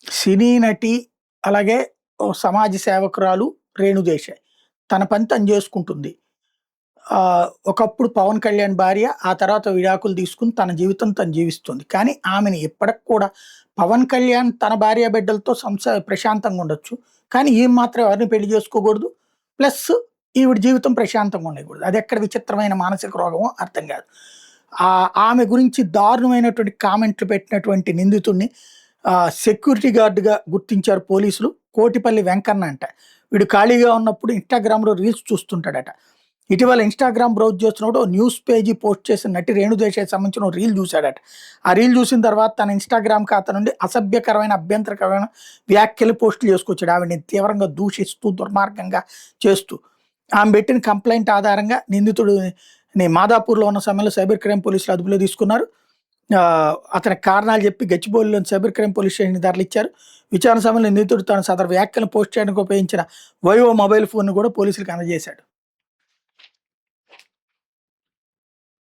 సినీ నటి, అలాగే ఓ సమాజ సేవకురాలు రేణుదేశాయ్. తన పని తను జేసుకుంటుంది. ఒకప్పుడు 'పవన్ కళ్యాణ్' భార్య, ఆ తర్వాత విడాకులు తీసుకొని తన జీవితం తను జీవిస్తుంది. కానీ ఆమెని ఇప్పటికి కూడా 'పవన్ కళ్యాణ్' తన భార్య బిడ్డలతో ప్రశాంతంగా ఉండొచ్చు. కానీ ఈమె మాత్రం ఎవరిని పెళ్లి చేసుకోకూడదు. ప్లస్ ఈవిడ జీవితం ప్రశాంతంగా ఉండకూడదు. అదెక్కడ విచిత్రమైన మానసిక రోగమో అర్థం కాదు. ఆమె గురించి దారుణమైనటువంటి కామెంట్లు పెట్టినటువంటి నిందితుడిని సెక్యూరిటీ గార్డ్‌గా గుర్తించారు పోలీసులు. కోటిపల్లి వెంకన్న అంట. వీడు ఖాళీగా ఉన్నప్పుడు ఇన్‌స్టాగ్రామ్‌లో రీల్స్ చూస్తుంటాడట. ఇటీవల ఇన్‌స్టాగ్రామ్ బ్రౌజ్ చేస్తున్నప్పుడు ఓ న్యూస్ పేజీ పోస్ట్ చేసిన నటి రేణుదేశాయ్‌కి సంబంధించిన ఓ రీల్ చూసాడట. ఆ రీల్ చూసిన తర్వాత తన ఇన్‌స్టాగ్రామ్ ఖాతా నుండి అసభ్యకరమైన, అభ్యంతరకరమైన వ్యాఖ్యలు పోస్టులు చేసుకొచ్చాడు. ఆవిడని తీవ్రంగా దూషిస్తూ, దుర్మార్గంగా చేస్తూ. ఆమె పెట్టిన కంప్లెయింట్ ఆధారంగా నిందితుడిని మాదాపూర్‌లో ఉన్న సమయంలో సైబర్ క్రైమ్ పోలీసులు అదుపులో తీసుకున్నారు. అతనికి కారణాలు చెప్పి గచ్చిబౌలిలోని సైబర్ క్రైమ్ పోలీస్ స్టేషన్‌కి తరలిచ్చారు. విచారణ సమయంలో నిందితుడు తన సదరు వ్యాఖ్యలను పోస్ట్ చేయడానికి ఉపయోగించిన వైవో మొబైల్ ఫోన్‌ను కూడా పోలీసులకు అందజేశాడు.